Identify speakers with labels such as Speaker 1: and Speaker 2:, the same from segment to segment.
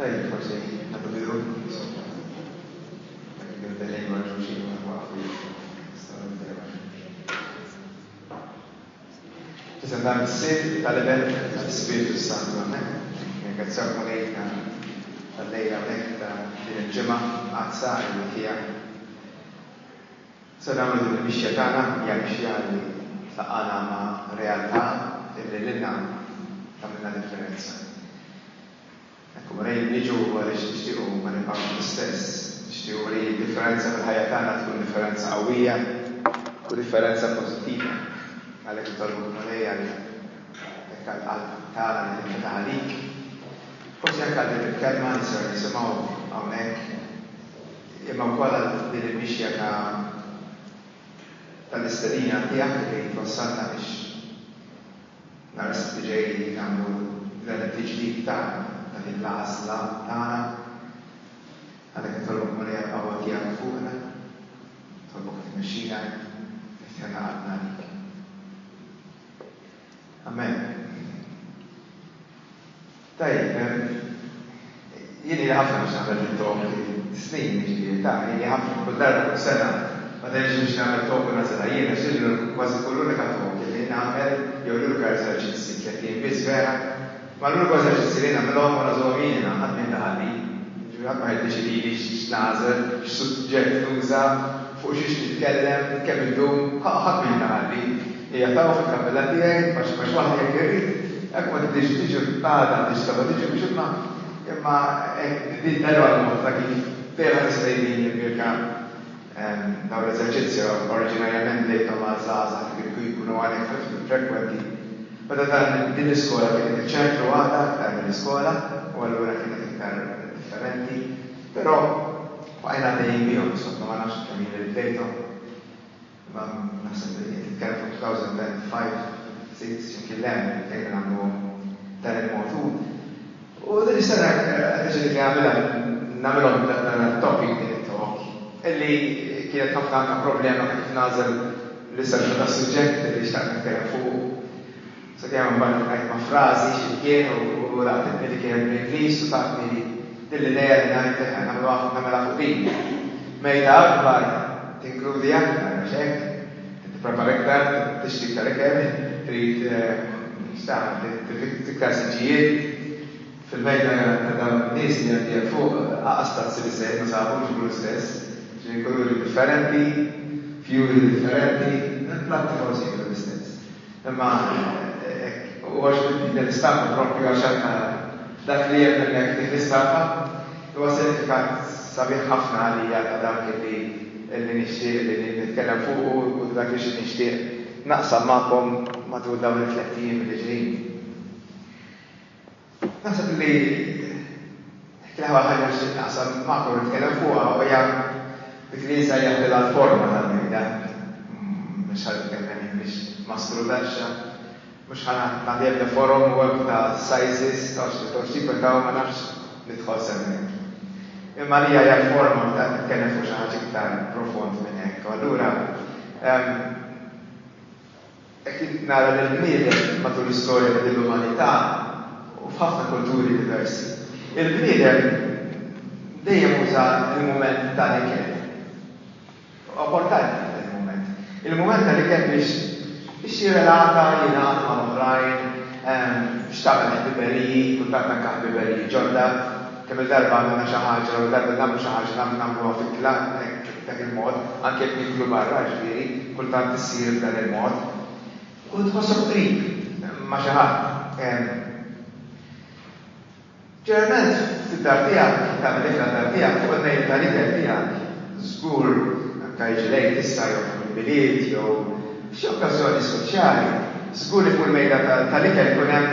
Speaker 1: Tajjeb, forsi nagħtu bidu. Lejn ma ġuxin ma waqfu. Tisem dan is-sit tal-event tal-Ispiritu Santu hemmhekk. Ringrazzjakom lejna tal-lejla hawnhekk ta' din il-ġimgħa għazzar li fiha. Se nagħmlu din il-mixja tagħna hija mixja li tlaqgħana ma' realtà li lilna tagħmilna differenza. Ekku rej niġu għaliex nixtiequ ma nibqgħux l-istess. Nixtiequ li differenza fil-ħajja tagħna tkun differenza qawwija u differenza pożittiva. Għalhekk nitolbu lejha li hekk għall-qalb tagħna li tinfetaħ għalik. Forsi anke għal dik il-kelma li ser nisimgħu hawnhekk imma wkoll din il-mixja tal-istedina tiegħek li twassalna biex nhar is-sibt ġej nagħmlu l-ġdid ta' din l-għażla tagħna. Għalhekk nitolbok lejha l-qawwa tiegħek fuqna, nitolbok tmexxina niftehna qalbna għalik. Amen. Tajjeb, jieni li ħafna biex nagħmel il-talk snin jiġifieri jieni ħafna kull darba kull sena ma tgħidx biex nagħmel talk nasela jiena xillu kważi kull unika talk li nagħmel jew l-unika eżerċizzi tliet jiem biss vera, ma l-unika eżerċizzi li nagħmelhom wara żomien ħadd minn daħli. Ġifieri ħadd ma jiddeċidili x'nażel, x'suġġett nuża, fuq xiex nitkellem, kemm idum, ħadd minn daħli. Hija taw fil-kappella tiegħi għax waħda jekk irrid, hekk ma tidix tiġi tagħda tixtaba tiġi biex imma din darba l-mod ta' kif vera tista' jgħidini l-birka dawn l-eżerċizzju oriġinarjament lejthom għal żgħażagħ kif jkunu għalhekk frekwenti. Meta dan din l-iskola kienet iċ-ċentru għadha aktar mill-iskola u allura kienet iktar differenti, però bqajna dejjem bihom insomma ma nafx kemm jien lejthom. Ma naħseb li titkellem fuq 2005-6 x'imkien l-hemm kien nagħmlu dan il-mod. U din is-sena qed nagħmilhom dan topic din it-talk illi kienet ħafna anke problema kif nażel l-istarġu ta' suġġett li xtaqt nitkellem fuq. So kien mbagħad ngħid ma' frażi x'kien u laqtitni li kien bl-Ingliż u tatni din l-idea li ngħid nagħmilha fuq din. Mejda akbar tinkludi aktar għax hekk tipprepara iktar, tixtri iktar ikel, trid tiktar siġijiet. Fil-mejda ta' dawn nies li għandija fuq aqas li se ma sabux l-istess, ġifieri kuluri differenti, fjuri differenti, platti forsi jkunu l-istess. Imma u għax l-istampa propju għax dak li hemm hemmhekk dik l-istampa huwa sinifikat sabiħ ħafna għalija ta' dak li nixtieq li nitkellem fuq u dak li xi nixtieq naqsam magħkom matul dawn il-tlettijiem li ġejjin. Naħseb li ħkieħwa ħaġa xi naqsam magħkom nitkellem fuqha u hija dik li jinsa jaħdilha l-forma tal-mejda. Mhux ħadd biex mastru daxxa, mhux ħanagħti ebda forum web ta' sizes ta' xi ta' ma nafx nidħol semmek. Imma li hija forma ta' nitkellem fuq xi ħaġa iktar profond minn hekk. Allura hekk nara lill-bniedem matul l-istorja tal-umanità u f'ħafna kulturi diversi. Il-bniedem dejjem uża il-mument tal-ikel. Importanti il-mument. Il-mument tal-ikel biex jirrelata jingħaqad ma' oħrajn, x'tagħmel ħbiberiji, kultant anke ħbiberiji ġodda. Kemm il-darba għamilna xi ħaġa u l-darba nagħmlu xi ħaġa nagħmluha fil-klan dak il-mod, anke jekk niklu barra ġifieri, kultant issir b'dan il-mod. U tħossok qrib ma' xi ħadd. Ġeneralment fid-dar tiegħek, tagħmel ikel dar tiegħek fuq il-mejl tal-ikel tiegħek, żgur anke jiġi lejl issa jew fil-biliet jew f'xi okkażjoni speċjali, żgur li fuq il-mejda tal-ikel ikun hemm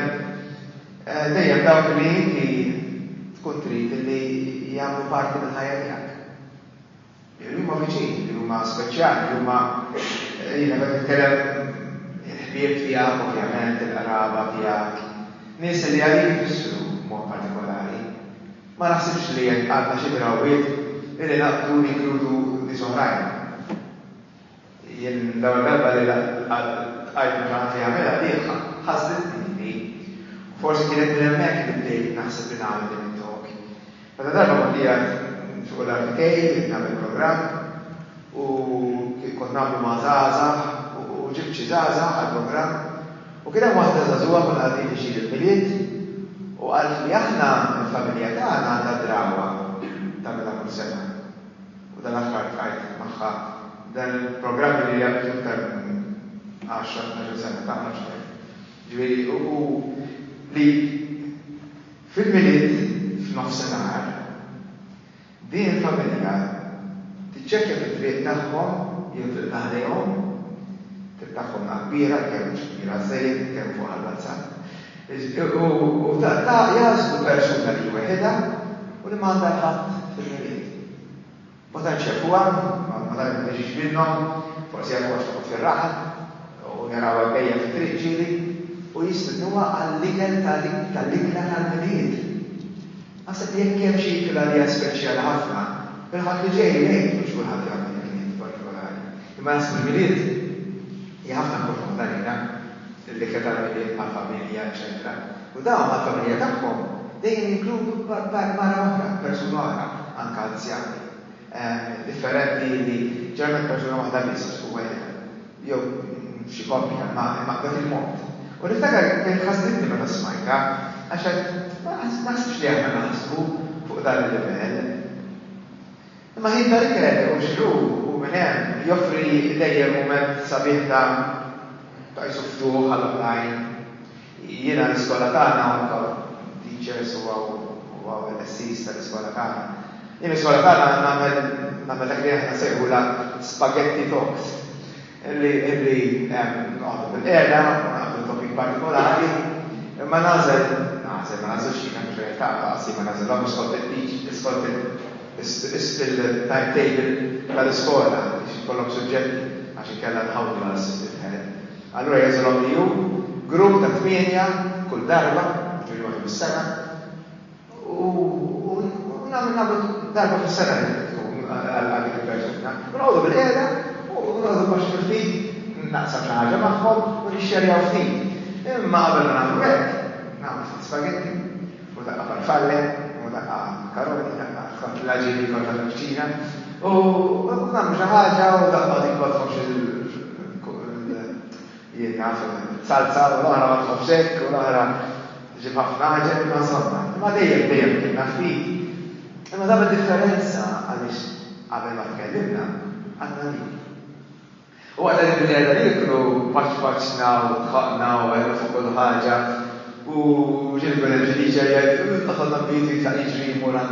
Speaker 1: dejjem dawk li inti tkun trid li jagħmlu parti mill-ħajja tiegħek. Li huma viċini, li huma speċjali, li huma jiena qed nitkellem il-ħbieb tiegħek ovvjament, il-qaraba tiegħek, nies li għalik jfissru b'mod partikolari. Ma naħsibx li għandna xi drawwiet li naqbdu jinkludu nies oħrajn. Jien dawn darba li għajdu ġanti għamela diħ ħassitni. Forsi kienet minn hemmhekk li bdejt naħseb li nagħmel din it-talk. Meta darba kont qiegħed fuq l-artikej, nagħmel programm, u kont nagħmlu ma' żgħażagħ u ġibt xi żgħażagħ għall-programm, u kien hemm waħda żagħżugħa kont qegħdin ixil il-milied, u qalt li aħna l-familja tagħna għandha drawa tagħmilha kull sena. U dan aħħar tqajt magħha dan il-programm li jagħmlu iktar minn 10-12 sena tagħna xejn. Ġifieri u li fil-milied f'nofsinhar din il-familja tiċċekkja fit-triq tagħhom jew triq taħdejhom, triq tagħhom kbira kemm kbira żejjed kemm fuq għall-WhatsApp. U jażlu persuna li weħedha u li m'għandha ħadd fil-milied. Ma tantx jafuha, ma tantx tiġix minnhom, forsi jafuha x'taqgħod fir-raħal u narawha bejja fit-triq ġieli u jistidnuha għall-ikel tal-ikla tal-milied. Għasab jekk hemm xi ikla li hija speċjali ħafna, bil-ħadd li ġej ngħid mhux kulħadd jagħmel il-milied partikolari. Imma nasib il-milied hija ħafna importanti għalina l-ikel tal-milied mal-familja, eċetera. U dawn mal-familja tagħhom dejjem jinkludu mara oħra, persuna oħra, anke anzjani. Differenti li ġermet persuna waħda biss u weħda. Jew xi koppja ma' dak il-mod. U niftakar kien ħassibni meta smajta, għax ma naħsibx li aħna naħsbu fuq dan il-livell. Imma ħin tal-ikel u xru u minn hemm joffri dejjem mument sabiħ ta' jsuftuh għall-oħrajn. Jiena l-iskola tagħna anke teachers u l-SIs tal-iskola tagħna. Jien l-iskola tagħna nagħmel dak li aħna sejħula spaghetti talks. Illi għadu bil-qeda, għadu topik partikolari, ma nażel xina mġrejta, għasi ma nażel għam iskoltet il-timetable tal-iskola, biex kollom suġġetti, għaxin kella nħawdu għal-assistant head. Allura jazolom li ju, grupp ta' 8 kull darba, ġuri għadu bis-sena, u nagħmlu darba fis-sena għal-dik il-persuna. Għadu bil-qeda, u għadu bax fil-fid, naqsam ħaġa magħhom u nixxerjaw ftit. Imma qabel ma nagħmlu hekk, nagħmlu spaghetti, u daqqa farfalle, u daqqa karoti, daqqa laġini kont tal-kuċina, u nagħmlu xi ħaġa u daqqa dik ma tħobbx salsa u l-oħra ma tħobbx hekk u l-oħra ġib ħafna ħaġa imma insomma. Imma dejjem kien ftit. Imma dak differenza għaliex qabel ma tkellimna għandna li. U għadda li bil-għedha li jikru paċ-paċna u tħaqna u għedna fuq kull ħaġa u ġilbu l-ġiliġa jgħid, taħħadna b'jiti ta' iġri muran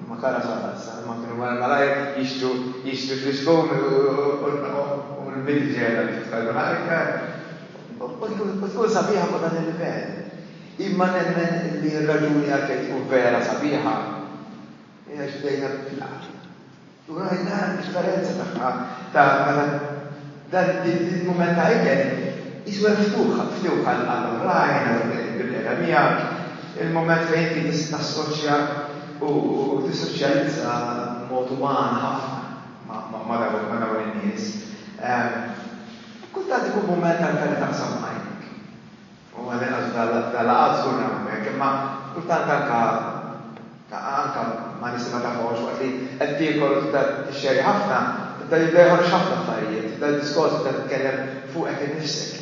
Speaker 1: ma kara saħħassa, ma kienu għar malaj jixtru fl-iskun u l-bidi ġeħda li titkallu ħarika. U tkun sabiħa ma dan il-livell. Imma nemmen li r-raġuni għalkej tkun vera sabiħa, hija ġdejna fil-għal. U għajna differenza ta' dan il-moment ta' ikel jiswa ftuħ għall-oħrajn, bil-qeda miegħek, il-moment fejn inti tista' tassoċja u tissoċjalizza mod uman ħafna ma' dawn in-nies. Kultant ikun moment tal-kelli taqsam majnek. U għalin dal-laqgħat żgur nagħmel, imma kultant anke ma nisma' tafhomx waqt li qed tiekol tixxerri ħafna, da jibbeħor ħafna affarijiet, da diskors da tkellem fuqek innifsek.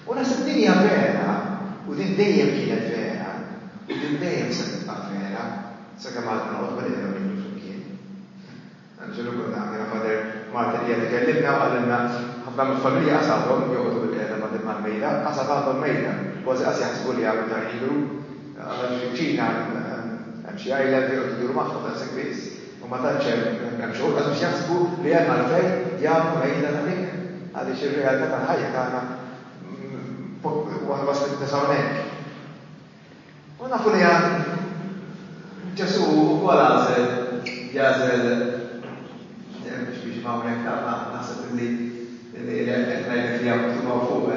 Speaker 1: U nasib din hija vera, u din dejjem kienet vera, u din dejjem se tibqa' vera, sakemm għadna noqgħod bħalina minnu flimkien. Ġelu konna għandna fader Marta li qed ikellimna u għallimna ħafna mill-familja qasadhom joqgħdu bil-qiegħda mal-mejda, qasad għadhom mejda, kważi qas jaħsbu li għamlu ta' ilu, ċina hemm xi island li jiduru magħhom daqshekk biss. U ma tantx hemm xogħol għax biex jaħsbu li hemm għalfejn jagħmlu mejda tal-dik. Għaliex ir-realtà tal-ħajja tagħna waslet nisawnek. U nafu li Ġesu wkoll jażel biex m'hawnhekk tagħna naħseb li ngħidlek li hemm tuba fuq.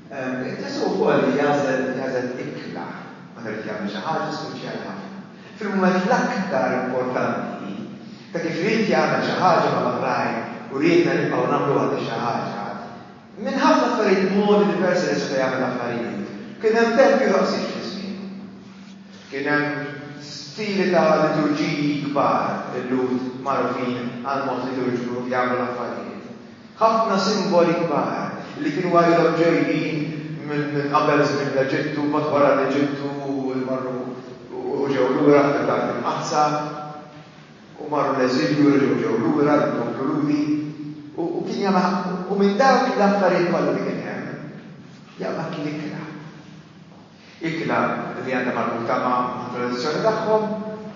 Speaker 1: Ġesu wkoll jażel ikla meta rid jagħmel xi ħaġa speċjali ħafna. Fil-moment l-aktar importanti, ta' kif rrit jagħmel xi ħaġa mal-oħrajn u rridna nibqgħu nagħmlu għal xi ħaġa. Minn ħafna affarijiet modi diversi li se jagħmel affarijiet. Kien hemm tempju daqsix fl-ismien. Kien hemm stili ta' liturġiji kbar illum magħrufin għal mod liturġiku jagħmlu l-affarijiet. Ħafna simboli kbar li kienu għajlhom ġejjin minn qabel żmien l-Eġittu, mbagħad wara l-Eġittu marru u ġew lura fil-Art il-Qazza u marru l-eżilju ġew lura l-komplu ludi u kien jagħmel u minn dawk l-affarijiet kollha li kien hemm jagħmel kien ikla. Ikla li għandha marbuta ma' tradizzjoni tagħhom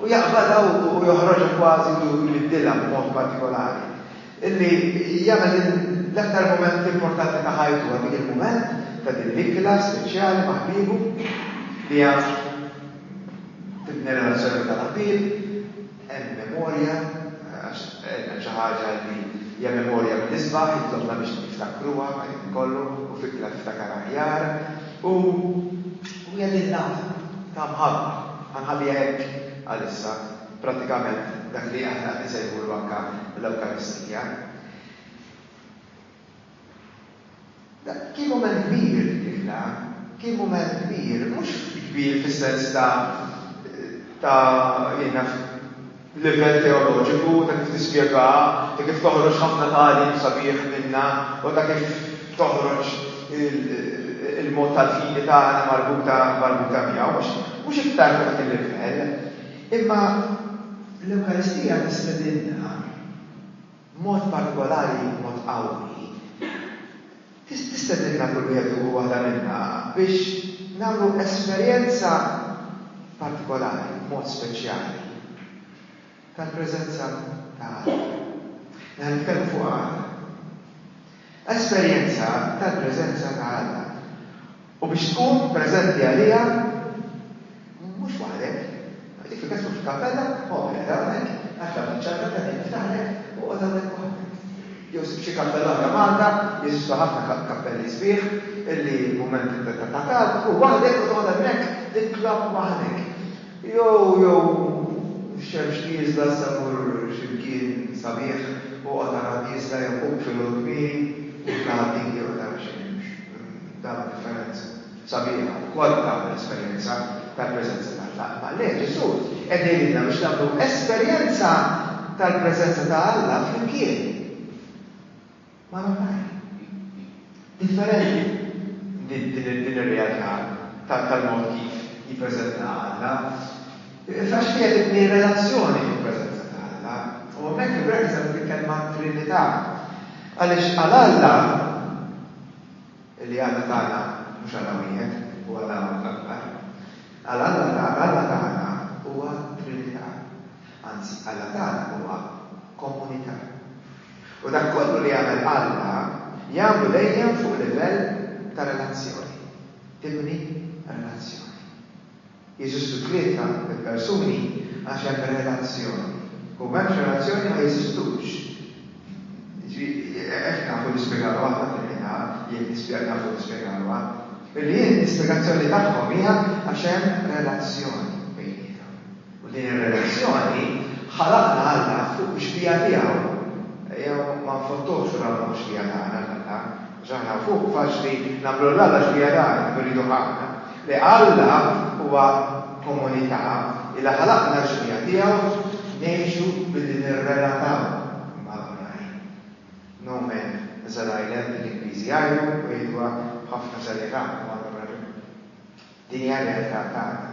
Speaker 1: u jaqbadha u joħroġha kważi u jiddilha b'mod partikolari. Illi jagħmel l-aktar moment importanti ta' ħajtu dik il-mument ta' din l-ikla speċjali ma' ħbiebu li hija tibni relazzjoni tal-ħbieb, hemm memorja xi ħaġa li hija memorja mill-isbaħ jitlobna biex niftakruha kollu u fikra tiftakar aħjar u hija lilna ta' mħabba ħanħallija hekk għalissa pratikament dak li aħna nisejħu anke l-Ewkaristija. Kien mument kbir dik kien mument kbir, mhux kbir fis-sens ta' jiena livell teoloġiku, ta' kif tispjega, ta' kif toħroġ ħafna tagħlim sabiħ minnha u ta' kif toħroġ il-mod tal-fidi tagħna marbuta miegħu, mhux iktar ta' dak il-livell. Imma l-Ewkaristija tistedinna mod partikolari, mod qawwi. Tistedinna kull wieħed u waħda minnha biex nagħmlu esperjenza partikolari, mod speċjali tal-preżenza ta' Alla. Nitkellmu fuq Alla. Esperjenza tal-preżenza ta' Alla. U biex tkun preżenti għaliha mhux waħdek. Dik fil-każ fil-kappella, hawnhekk, għaxra biċċata ta' niftaħlek u għadawlek waħdek. Jew xi kappella oħra Malta, jeżistu ħafna kappelli sbieħ illi mument ta' u waħdek u toħodha hemmhekk titlob waħdek. Jew xemx jizda samur ximkien sabiħ u għadara jizda jgħu fil-urkmin u fl-għaddik jew għadara xemx. Da differenza. Sabiħa, kwalita l-esperienza tal-prezenza tal-Alla. Ma le, Ġesu, għedinna biex nagħmlu esperienza tal-prezenza tal-Alla fl-imkien. Ma normali. Differenti din ir-realtà tal-mod kif jippreżenta Alla. Fax fija tibni relazzjoni fil-prezenza ta' Alla. U hemmhekk il-Brexit titkellem Trinità. Għaliex għal-Alla li Alla tagħna mhux Alla wieħed u Alla akbar. Alla tagħna huwa Trinità. Anzi, Alla tagħna huwa komunità. U dak kollu li jagħmel Alla jagħmlu dejjem fuq livell ta' relazzjoni. Tibni relazzjoni. Jeżistu tlieta persuni għax hemm relazzjoni. U m'hemmx relazzjoni ma jeżistux. Hekk nafu nispjegaw aħna Trinità, jekk nafu nispjegaw. Illi l-ispjegazzjoni tagħhom hija għax hemm relazzjoni bejniethom. U din ir-relazzjoni ħalaqna Alla fuq xbija tiegħu. Jew ma nfottux rawna xbija tagħna ġaħna fuq faċli nagħmlu l-Alla xbija tagħna nridu ħafna. Li Alla huwa komunità illa ħalaqna l-xbija tiegħu ngħixu billi nirrelataw mal-oħrajn. Nomen żarajlem bil-Ingliżi jgħidu u jgħidwa ħafna żarira mal-oħrajn. Din hija realtà tagħna.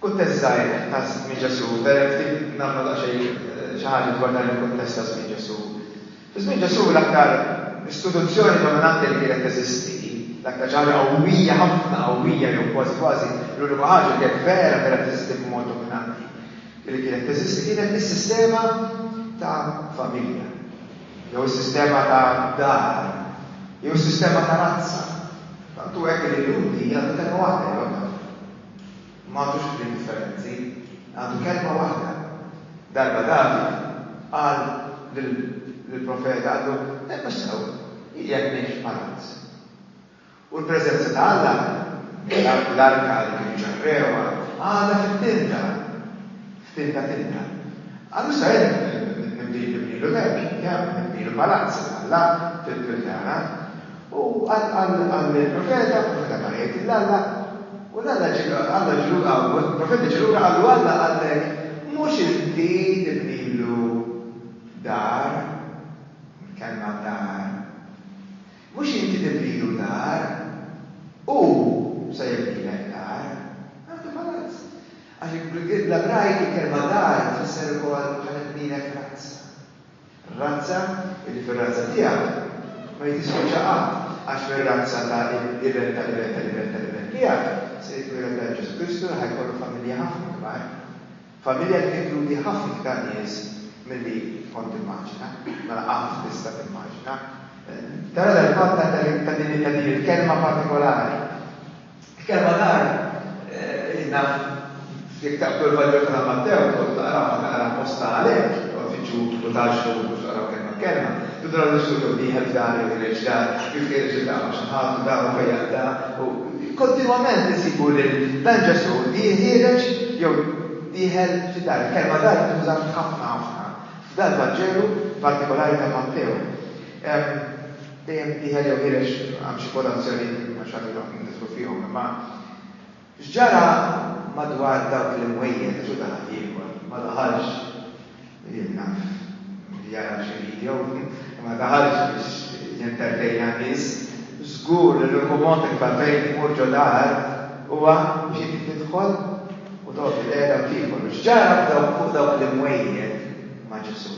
Speaker 1: Kuntest żgħir ta' Żmien Ġesu, ftit nagħmlu daqsxejn xi ħaġa dwar dan il-kuntest ta' Żmien Ġesu. Żmien Ġesu l-aktar istituzzjoni dominanti li kienet teżisti, l-aktar ġara qawwija ħafna qawwija jew kważi l-unika ħaġa li kienet vera teżisti b'mod dominanti. Li kienet teżisti kienet is-sistema ta' familja, jew is-sistema ta' dar, jew is-sistema ta' razza. Tantu hekk li l-ludi għandu kelma waħda jew m'għandux kien differenzi, għandu kelma waħda. Darba David qal lill-profeta għandu ma sew, jekk mhix palazz. U l-preżenza ta' Alla l-arka li kien ġarrewa għadha f'tinta. Għandu sa nibdilu hekk, nibdilu palazz Alla fil-Tana. U U għal-profeta, profeta marjet l-Alla, u l-Alla profeta ġilura għallu Alla għallek, mux inti tibnilu dar, kelma dar, mux inti tibnilu dar, u sa jibnilek dar, għandu palazz. Għaxi l-Ebrajk kelma dar tfisser ukoll ħanibnilek razza. Razza, illi fil-razza tiegħek ma jitiskuċa għax fil-razza ta' il-livell tiegħek se jkun ta' Ġesu Kristu ħajkollu familja ħafna kbar. Familja li tinkludi ħafna iktar nies milli kont immaġina, mela qatt tista' timmaġina. Tara dal-fatt ta' din il-kelma partikolari. Il-kelma dar jekk taqbdu l-Vangelo ta' Matteo, taqra posta għalhekk, u taġġu u xaraw kelma. Tudra l-istudio diħel dar, il-reġdar, il-reġdar, xaħat, dar, u fejjadda. Kontinuament nisibu dan Ġesu diħireġ, jew diħel xidar. Kelma dar tużat ħafna. F'dan Vangelu partikolari ta' Matteo. Dejjem diħel jew ħireġ għam xi kodazzjoni ma xagħilhom nisbu fihom, imma x'ġara madwar dawk l-imwejjed ġu daħal ma daħalx jennaf, jara xil-video, ma daħalx biex jintertejna nis, zgur l-rukumont il-babejn murġu dar, huwa biex jinti tidħol u dawk il-qeda u tikol. Xġara fuq dawk l-imwejjed ma Ġesu.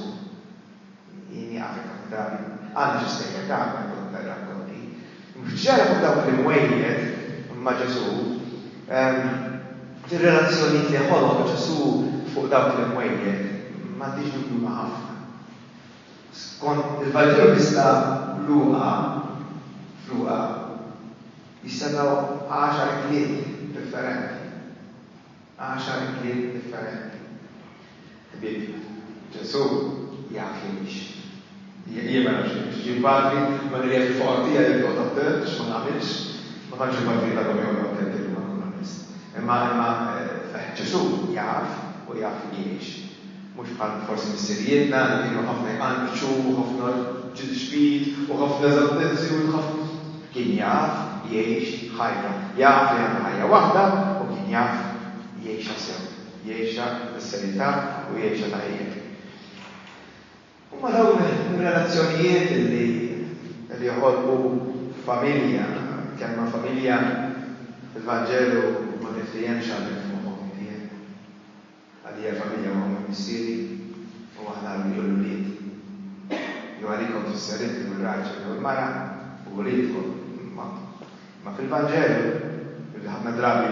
Speaker 1: Jini Afrika drabi, għanna ġistejja ta' ma jkun ta' rakkonti. Xġara fuq dawk l-imwejjed ma Ġesu, il-relazzjoni li ħolqu Ġesu fuq dawk l-imwejjed m'għandix dubju ma' ħafna. Skont il-Vangelo bista Luqa jistennew 10 kliet differenti. 10 kliet differenti. Ħbieb, Ġesu jaf jimx. Jien ma nafx ġibbadri ma nirjef fuq tiegħi li qod attent ma nagħmilx, ma tantx ġibbadri ta' Romeo attent li ma nkun onest. Imma Ġesu jaf u jaf jgħix. Mux bħal forsi missirietna, li kienu ħafna jqanċu, ħafna ġidġbid, u ħafna zaddezzi, u ħafna kien jaf jgħix ħajja. Jaf li għandu ħajja waħda, u kien jaf jgħixa sew. Jgħixa b-serjetà u jgħixa tajjeb. U ma dawn il-relazzjonijiet li joħolqu familja, kelma familja fil-Vangelu ma niftejjemx għandek għalija familja u għamil missiri u għahna l-uliet. Ju għalikom f-sariet u l-raġel u l-mara u ulietkom. Ma fil-Vangelu, ħafna drabi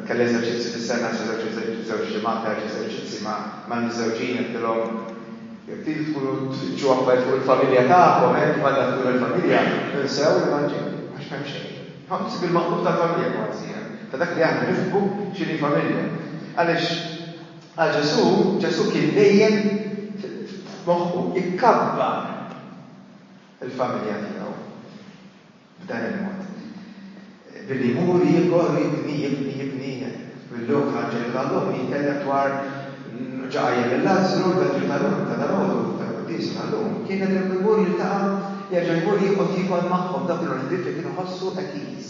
Speaker 1: kelli eżerċizzi fis-sena, żewġ ġimgħat, eżerċizzi ma' l-żewġin jgħidilhom jekk trid tkunu tfittxu affarijiet fuq il-familja tagħkom, ma tkun il-familja, insew il-Vangelu għax m'hemm xejn. Ħadd bil-maqlub tal-familja kważi, ta' dak li għandna nifhmu x'inhi familja. Għaliex għal Ġesu kien dejjem moħħu ikkabbar il-familja tiegħu b'dan il-mod. Billi mur jibni bil-lum ħarġel tal-lum jitkellem dwar ġaqajja bil-Lazru, bil-ġil tal-lum, tal-għodu, tal-Qudis tal-lum. Kienet il-mur jiltaqa' jerġa' jmur jieħod magħhom dak l-ordit li kienu ħossu akis.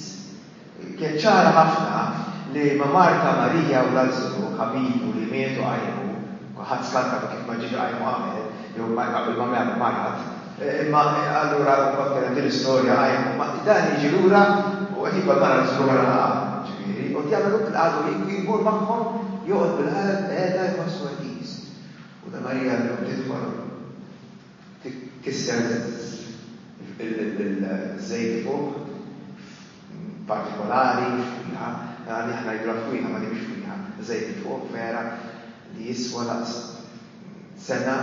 Speaker 1: Kien ċara ħafna li ma' Marta, Marija u Lazru ħabibu li mietu għajmu, ħadd slanka kif ma ġiġi għajmu għamel, jew qabel ma mela marħat. Imma allura kienet l-istorja għajmu, ma dan jiġi lura u qed jibqa' mara l-istorja ġifieri, u jagħmlu għadu jmur magħhom joqgħod bil-qalb qiegħda jħossu għadis. U da Marija llum tidħol tikkisser il-żejt fuq partikolari fiha. Għalli ħna jidra fujna, ma nimx fujna, zejt fuq vera li jiswa laqs sena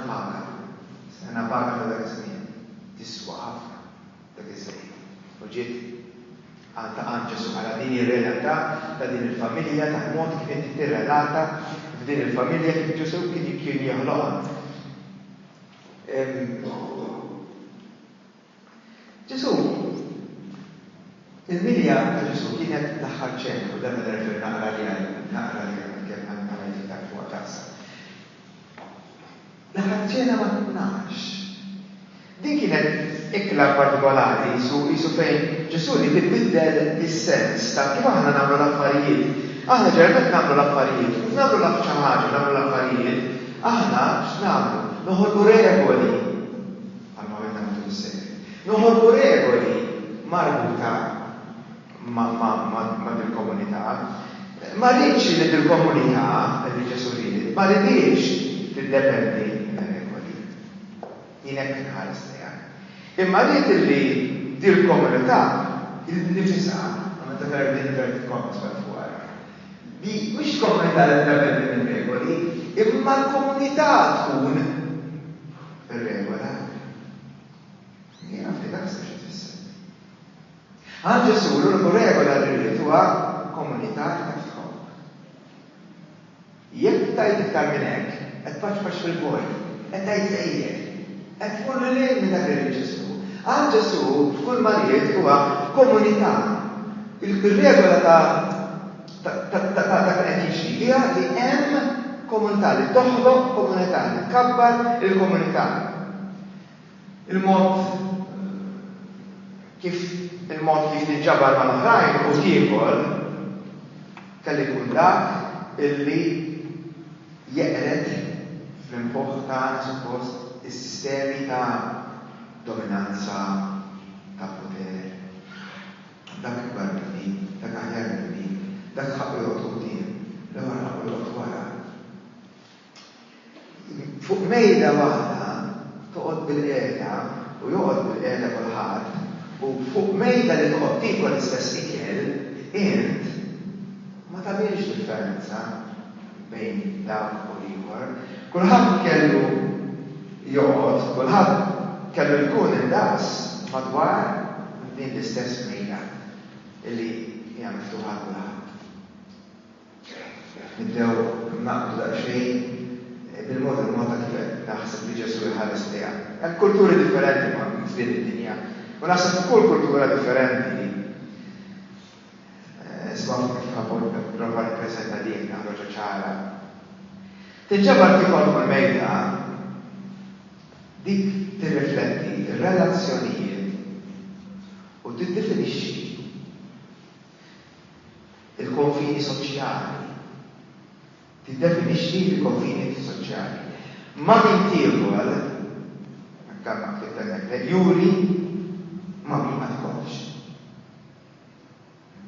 Speaker 1: paga. Sena paga ta' dak żmien. Tiswa ħafna dak iż-żejt. U ġiet għand Ġesu bħala din ir-realtà ta' din il-familja ta' mod kif inti tirrelata f'din il-familja kif Ġesu kien jeħloqha. Ġesu il-milja ta' Ġesu kienet l-aħħar ċena u dan nirrefer naqra li kemm għamajt dak fuq taqsa. L-aħħar ċena ma tnax. Din kienet ikla partikolari jisu fejn Ġesu li tibbiddel is-sens ta' kif aħna nagħmlu l-affarijiet. Aħna ġerbet nagħmlu l-affarijiet, kif nagħmlu xi ħaġa nagħmlu l-affarijiet, aħna x'nagħmlu? Noħolqu regoli għal-moment nagħmlu s-seri. Noħolqu regoli marbuta ma' dil-komunità. Ma rridx li dil-komunità li Ġesu rrid, ma rridx tiddependi minn-regoli. Jien hekk inħares lejha. Imma rrid li dil-komunità il-nifisha għandha tagħmel l-inverted commas wara fuqha. Mhux komunità li tiddependi minn-regoli, imma l-komunità tkun ir-regola. Jien għafli dak se xi tfisser. Għal Ġesu l-regola li rrid huwa komunità li tħobb. Jekk tajt iktar minn hekk, qed tpaċpaċ fil-bord, qed tgħid żejjed, qed tmur lil minn dak li Ġesu. Għal Ġesu kull marijiet huwa komunità. Il-regola ta' dak qed jixri hija li hemm komunità li toħloq komunità li tkabbar il-komunità. Il-mod kif niġġabar ma' l-oħrajn u tiekol kelli jkun dak illi jeqret fl-impoħ tagħna suppost is-sistemi ta' dominanza ta' poter. Dak ikbar minni, dak aħjar minni, dak ħaqqu joqgħod quddiem, l-ewwel ħaqqu joqgħod wara. Fuq mejda waħda toqgħod bil-qiegħda u joqgħod bil-qiegħda kulħadd u fuq mejda li toqgħod tiekol l-istess ikel, int ma tagħmilx differenza bejn dawk u ieħor. Kulħadd kellu joqgħod, kulħadd kellu jkun indas madwar din l-istess mejda illi hija miftuħa kulħadd. Nibdew naqbdu daqsxejn bil-mod ta' kif naħseb li Ġesu jħares lejha. Hemm kulturi differenti ma' f'din id-dinja. U naħseb kull kultura differenti isma' kif prova nippreżenta dik ħaġa ċara. Tinġabar kif mal-mejda dik tirrifletti ir-relazzjonijiet u tiddefinixxi il-konfini soċjali. Tiddefinixxi il-konfini soċjali. Ma min tiegħu kamma kittek juri ma min ma tkunx.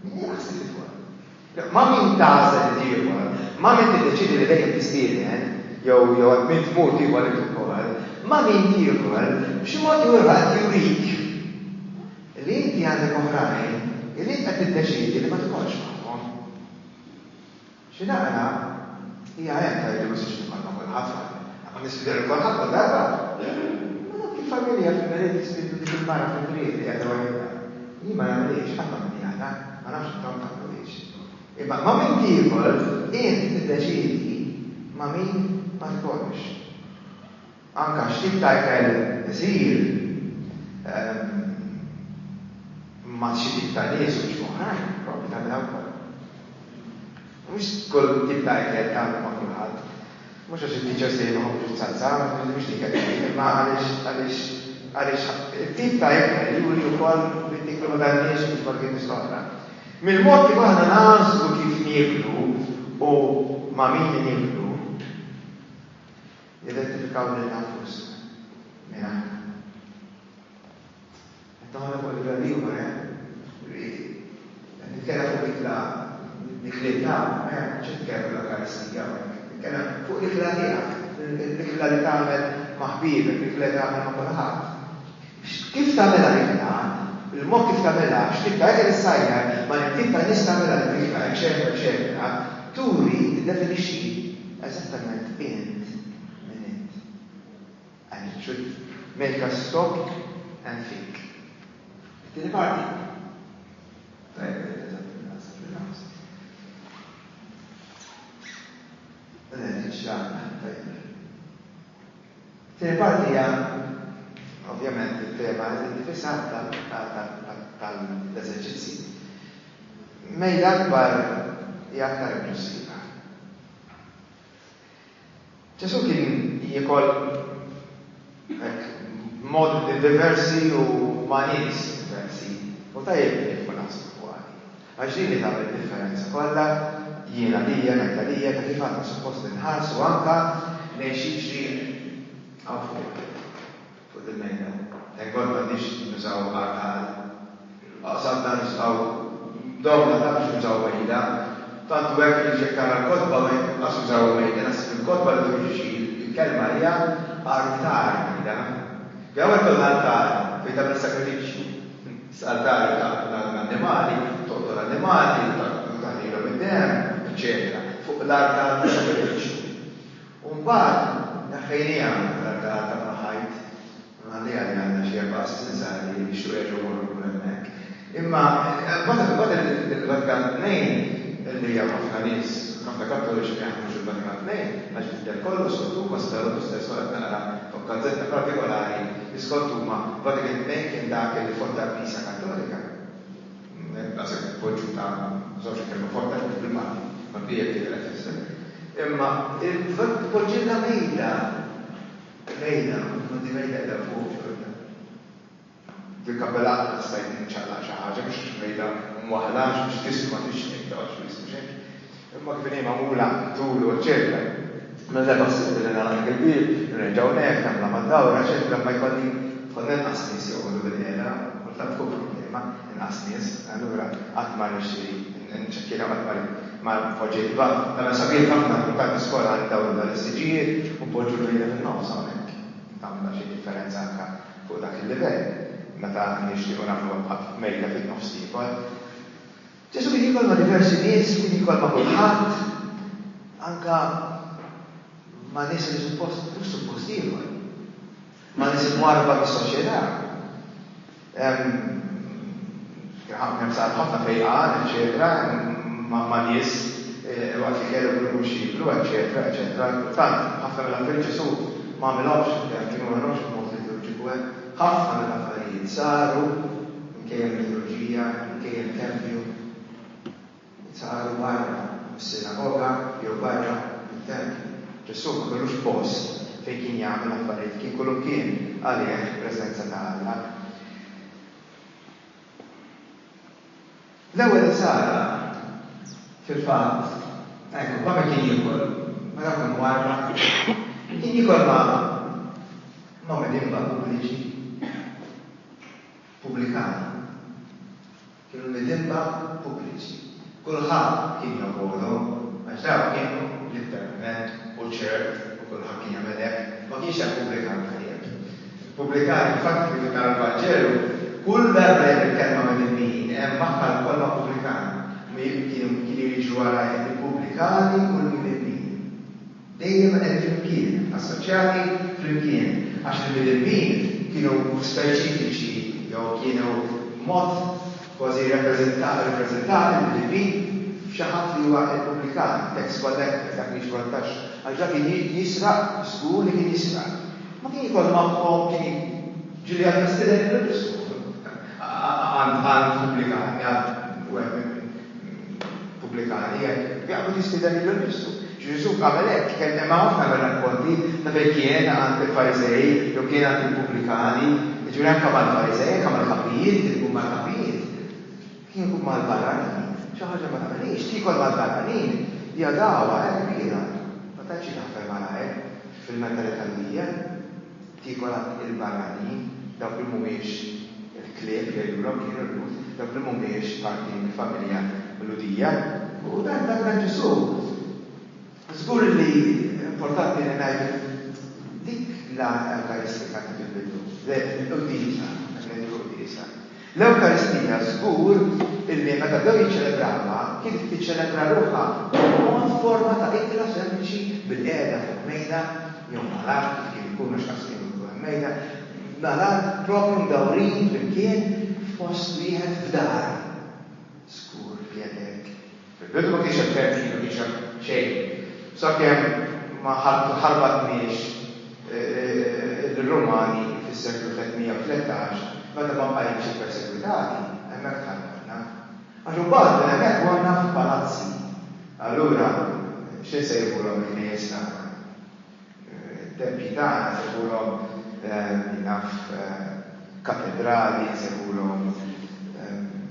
Speaker 1: Min jaħseb itwal. Ma min tażel li tiegħu, ma min tiddeċidi li dejjem tistieden, jew min tmut ieħor li ukoll, ma min tiegħu b'xi mod jurad jurik li inti għandek oħrajn li inti qed tiddeċidi li ma tkunx magħhom. Xi naqra hija hemm tajdu mhux ikollna kulħadd. Għam nisfider kulħadd għal darba. Ma dak il-familja fil-meriet jispidu dik il-mara fil-driet li għadha wajda. Jien ma nagħmilx ħafna minn jagħna, ma nafx intom tagħmluhiex. Imma ma min tieħol inti tiddeċidi ma min ma tkunx. Anke x'tip ta' ikel isir ma xi tip ta' nies u xi oħrajn, proprju tagħmilha wkoll. Mhux kull tip ta' ikel tagħmel ma' kulħadd. Mhux għax it-teacher se jieħu ċazzar, mhux dik imma għaliex it-tip ta' ikel juri wkoll li tiklu ma' nies u x'barkin nistorna. Mill-mod kif aħna nażlu kif nieklu u ma' min nieklu, jidentifikaw lil nafusna minn aħna. Taħna fuq il-gradiju ma' nitkellem fuq dik-l-età, ċitkellem l-Eukaristija, nitkellem fuq dik-l-età tiegħek, li tagħmel ma' ħbiebek, dik-l-età tagħmel ma' kulħadd. Kif tagħmelha dik-età? Il-mod kif tagħmelha, x'tib ta' ikel is-sajjar, ma tip ta' nies tagħmelha dik-età, eċċetera, turi tiddefinixxi eżattament int minn int. And it should make us stop and think. Tieni parti. Tieni parti hija ovvjament il-tema li fissata tal-eżerċizzi. Mejda akbar hija aktar inklusiva. Ġesu kien jikol modi diversi u ma' nies diversi. U tajjeb li jkun naħsbu għali. Għax din li tagħmel differenza kollha jiena lija, meta lija, ta' kif għandna suppost inħarsu anke lejn xi ġrien fuq il-mejda. Enkont m'għandix nużaw għal qasabna nistgħu dawla ta' biex nużaw mejda. Tantu hekk li ġekkara l-kotba ma nużaw mejda, nasib il-kotba li tiġi il-kelma hija altar mejda. Għawet l-altar fejn tagħmel sakrifiċċju. Altar tal-annimali, toqtol l-annimali, taħlilhom id-dem, eccetera. Fuq l-altar tal-sakrifiċċju. U mbagħad daħħejnija l-altar tal-ħajt. Għandi għandna xi erba' stinżari li xu reġgħu morru hemmhekk. Imma bada il-Vatikan II li hija ħafna nies, ħafna kattoliċi li jaħdmu fil-Vatikan II, għax jidher kollu skottuma staru stess wara nara fuq gazzetta partikolari iskottuma Vatikan II kien dak li fonda l-Knisja Kattolika. Għasek poġġu ta' żewġ kelma fonda fil-mati, ma bija kien qed imma poġġilna mejda, ma di mejda qiegħda fuq il-kappellat stajt nċalla xi ħaġa biex mejda mwaħlax biex tisma' tixtieq taqgħod x'ismu imma kif inhi magħmula tulu eċetera. Meta bassib li nagħmel il-kbir, nerġgħu hekk nagħmlu mad-dawra eċetera ma jkolli konna inqas nies joqogħdu bil-qiegħda, kultant tkun problema inqas nies, allura qatt ma nixtri nċekkira qatt ma poġġejt bad. Tara sabiet ħafna kultant iskola għandhom dal-istiġijiet u poġġu l-qiegħda fin-nofs hawnhekk. Tagħmel xi differenza anke fuq dak il-livell. Meta nixtiequ nagħmlu qatt mejda fin-nofs ieħor. Ġesu kien jikol ma' diversi nies, kien jikol ma' kulħadd, anke ma' nies li mhux suppost ieħor, ma' nies imwarba mis-soċjetà. Hemm sar ħafna fejqan, eċetera, ma' nies waqt li kellu jkunu xiblu, eċetera, eċetera. Tant ħafna mill-affarijiet Ġesu ma għamilhomx kienu għamilhomx b'mod liturġiku ħafna mill-affarijiet saru minkejja l-liturġija, minkejja l-tempju. Saru barra mis-sinagoga jew barra mit-tempju. Ġesu ma kellux post fejn kien jagħmel affarijiet, kien kollu kien għalih preżenza ta' Alla. L-ewwel sara fil-fatt, ekku, ma kien jikol, ma dak warra, kien jikol ma' medimba pubbliċi, pubblikani. Kienu medimba pubbliċi. Kulħadd kien jogħodu, għax daw kienu l-internet u ċert u kulħadd kien jagħmel hekk, ma kienx hemm pubblikan tajjeb. Pubblikani infatti kif nara l-Vanġelu, kull darba il-kelma medimmin hemm magħha l-kolma pubblikani. Kienu jiġu wara il-pubblikani u l-medimmin. Dejjem hemm flimkien, assoċjati flimkien, għax il-medimmin kienu speċifiċi jew kienu mod kważi rappresentati bil-din f'xaħat li huwa il-pubblikan, text collector, dak li xkoltax, għalġa kien jisraq, skur li kien jisraq. Ma kien jikol maħħom kien ġili għal-mistiden il-diskur. Għand pubblikani, għabdu tistiden il-diskur. Ġiżu għamelek, kien ma ħafna għal-rakkonti, ta' fej kien għand il-farizej, jew kien għand il-pubblikani, ġuri għanka mal-farizej, għanka mal-ħabijiet, il-kum mal-ħabijiet. Kien kum mal-barranin, xaħġa ma tagħmelix, tikol mal-barranin, hija dawwa kbira. Ma tantx taħfer malajr fil-mentalità hija tikol il-barranin, dawk li mhumiex il-klieb jgħidulhom kienu l-lut, dawk li mhumiex parti mill-familja l-udija. U dan Ġesu. Żgur li importanti li ngħidu dik l-Ewkaristika fil-bidu, l-Qudisa, l-Qudisa. L-Ewkaristija żgur illi meta bdew jiċċelebrawha kien tiċċelebra ruħha b'mod forma ta' ikra sempliċi bil-qiegħda fuq mejda jew malar kif ikunu x'qasmin fuq mejda, malar proprju mdawrin flimkien fost wieħed f'dar. Żgur f'jedek. Fil-bidu ma kienx hemm tempji, ma kienx hemm xejn. Sakemm ma ħarbatniex il-Rumani fis-seklu 313 meta ma bqajniex perseguitati, hemmhekk tħallna. Għax imbagħad minn hemmhekk morna f'palazzi. Allura x'in sejħulhom il-niesna? Tempji tagħna sejħulhom katedrali, nsejħulhom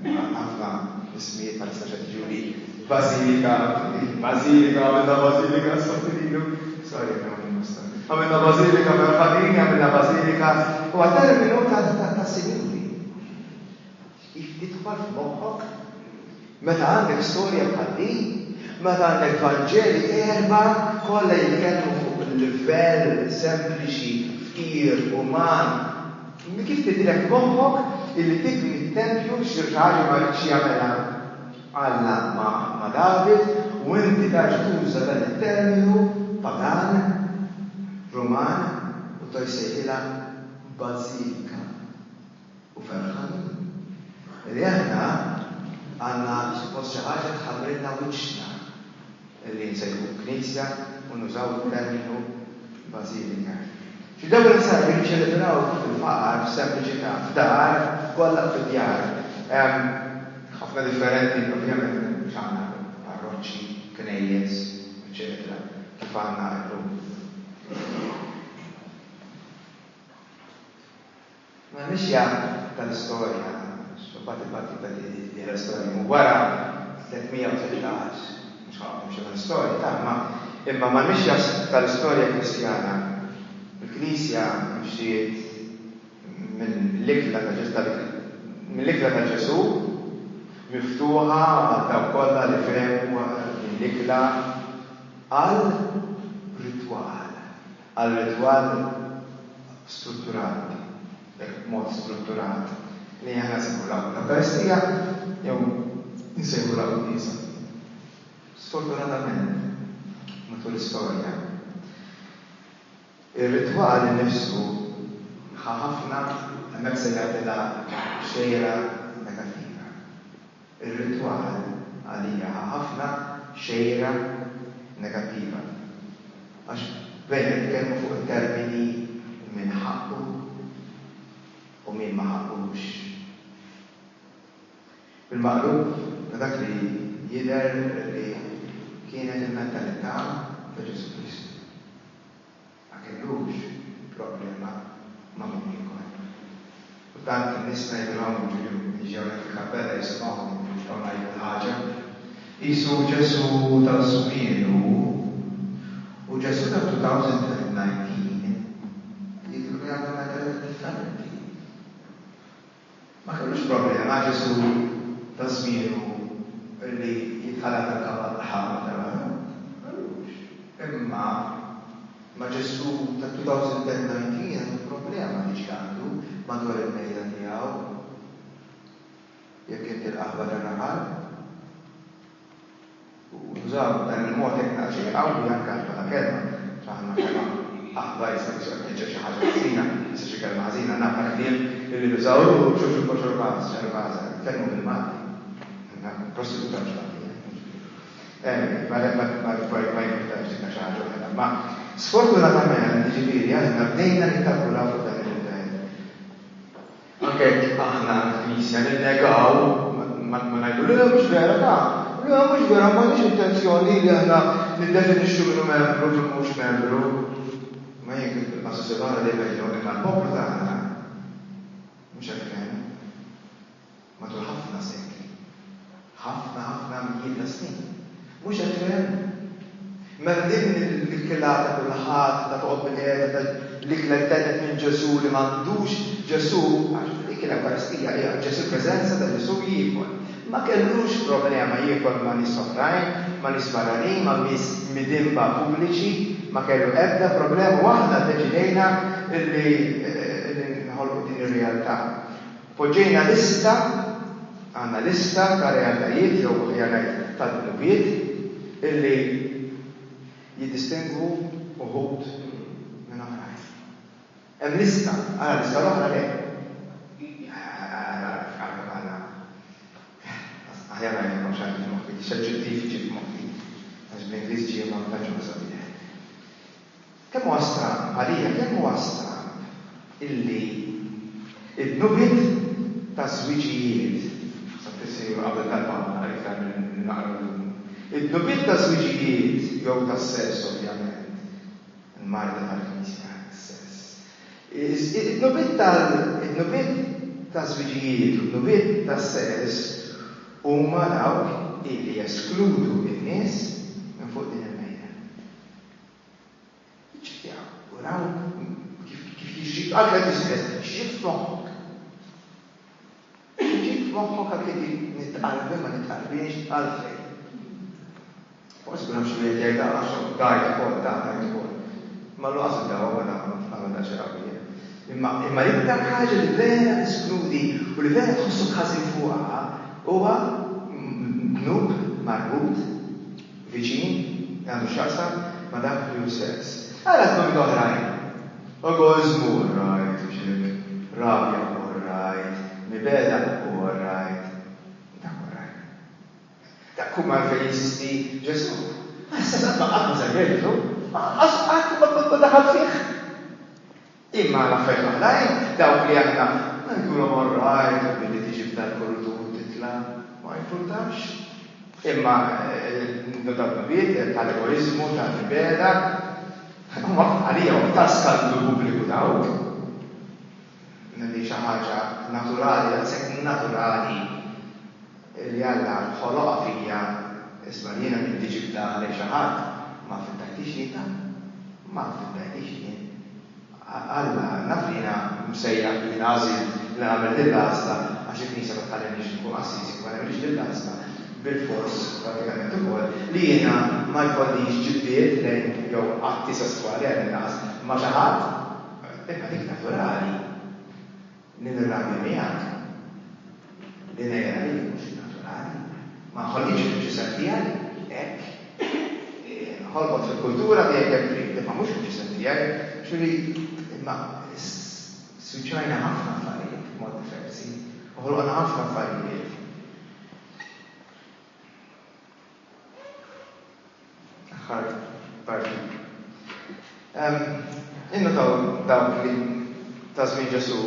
Speaker 1: ħafna ismijiet ma nistax tiġuli Basilika, sorry, għamilna Basilika Merħadini, għamilna Basilika, u għat-terminu ta' sinjuri. Jitħol f'moħħok, meta għandek storja bħalli, meta għandek Vanġeli erba' kollha jitkellmu fuq il-livell sempliċi, fqir, uman. Kif tidrek moħħok illi tibni t-tempju xi ħaġa ma rridx jagħmilha Alla ma' David, u inti tarġa tuża dan it-terminu pagan, Roman, u toj sejħilha Basilika u ferħanin. Li aħna għandna suppost xi ħaġa tħabbrilna wiċċna li nsejħu knisja u nużaw il-terminu Basilika. Xi dawn il-sar li ċelebraw fil-faqar, f'sempliċità, f'dar, kollha fid-djar. ħafna differenti, ovvjament, x'għandna parroċċi, knejjes, eċetera, kif għandna llum. Ma nixja tal-istorja, x'bati l-istorja, u wara 313, mhux tal-istorja imma ma nixja tal-istorja kristjana. Il-Knisja mxiet mill-ikla ta' Ġesu, miftuħa għal daw kollha li fremu l-ikla għal-ritwal strutturat, mod strutturat, li aħna nsejħulaw l-Eukaristija jew nsejħulaw il-Knisja. Sfortunatament, matul l-istorja, ir-ritwal innifsu ħafna hemmhekk se jagħtilha xejra negattiva. Ir-ritwal għalija ħafna xejra negattiva. Għax bejn nitkellmu fuq il-termini min ħaqqu u min ma ħaqqux. Bil-maqlub ta' dak li jidher li kienet il-mentalità ta' Ġesu Kristu. Ma kellux problema ma' min ieħor. U tant in-nies ngħidulhom jiġew fil-kappella jisimgħuhom ħaġa. Isu Ġesu tal-Sumiru u Ġesu tal-2019 jidru li għandhom metodi differenti. Ma kellux problema Ġesu tal-Sumiru li jitħalla tal-kaval ħamar imma ma Ġesu tal-2019 għandu problema li ġgħandu madwar il-mejda tiegħu. Jekk inti l-qaħba tan-naħar u nużaw dan il-mod hekk xi qawwi anke bħala kelma, ċaħna kelma aħba jista' xi ħaġa ħażina, jista' xi kelma ħażina nafha kliem li nużaw xorbaż, kelmu bil-Malti. Prostituta ġdida. Ma jimportax dik xi ħaġa oħra. Ma sfortunatament jiġifieri aħna bdejna nikkalkulaw fuq dan il-livell. Anke aħna Knisja ninnegaw ma ngħidu le mhux vera le mhux vera m'għandix intenzjoni li aħna niddefinixxu minnu membru u mhux membru. Ma jekk il-Associazzjoni dejjem jgħidu imma l-poplu tagħna mhux hekk hemm. Matul ħafna sekli. Ħafna mijiet ta' snin. Mhux hekk hemm. Mela din il-kilata kulħadd ta' fuq bil-qiegħda l-ikla tenet minn Ġesu li m'għandux Ġesu għax dik l-Ewkaristija hija Ġesu preżenza ta' Ġesu jiekol. Ma kellux problema jiekol ma' nies oħrajn, ma' nies barranin, ma' nies midimba pubbliċi, ma kellu ebda problema waħda deċidejna illi nħolqu din ir-realtà. Poġġejna lista, għandna lista ta' realtajiet jew ħjar ta' dnubiet illi jiddistingu uħud minn oħrajn. Hemm lista, għal lista l-oħra le. Aħjar ma jgħidhom x'għandi f'moħħi, x'aġġettivi f'moħħi, għax bl-Ingliż ġie ma ntaġġu sabiħ. Kemm huwa stramb għalija, kemm huwa stramb illi id-nubiet ta' żwiġijiet sa tisiru qabel tal-baqra iktar minn naqra id-nubiet ta' żwiġijiet jew tas-sess ovvjament, il-marda tal-Knisja, is-sess. it-nubiet ta' żwiġijiet u it-nubiet ta' sess huma dawk illi jeskludu n-nies minn fuq din il-mejda. Ċifjaw, uraw kif jiġġib, għalka t-istess, xġib f'moħħok. Xġib f'moħħok għalki nitqalbi ma nitqalbiex għalfej. Forse kun xi wieħed jgħid għax dajja kol dajja kol. Ma l-għażel daw għamela xi ħaġa. Imma l-iktar ħaġa li vera neskludi u li vera tħossu ħażin fuqha huwa nub marbut viċin għandu x'jaqsam ma' dak li hu sess. Għara tnub oħrajn. Egoizmu rajt, rabja u rajt, mibeda u rajt. Dak kumma fejn jinsisti Ġesu. Issa ma qatt żaggertu, qatt ma daħal fih. Imma l-affarijiet oħrajn dawk li aħna nkunu orrajt u billi tiġi f'dal-korridur titla' ma jimpurtax. Imma n-nubiet tal-egoizmu, tal-ribeda, huma għalija ta' skandlu pubbliku dawk. Li xi ħaġa naturali, daqshekk naturali li Alla ħoloqa fija isma' jiena min tiġi f'daħli xi ħadd ma fittajtix jiena, ma fittajtix jien. Alla naf li jiena msejjaħ li għażil li nagħmel dil-għażla għax il-Knisja ma tħallimniex nkun Assisi ma nagħmilx dil-għażla bil-fors pratikament ukoll li jiena ma jkollix ġibbiet lejn jew atti sesswali għal-inqas ma' xi ħadd imma dik naturali li nirrabja miegħek. Din hija li mhux naturali. Ma ħollix il-ġisem tiegħi hekk. Ħolbot fil-kultura tiegħek hemm trid, ma mhux il-ġisem tiegħi, xuli imma suċċajna ħafna affarijiet b'mod diversi. U ħolqna ħafna affarijiet. Aħħar parti. Innotaw dawk li ta' żmien Ġesu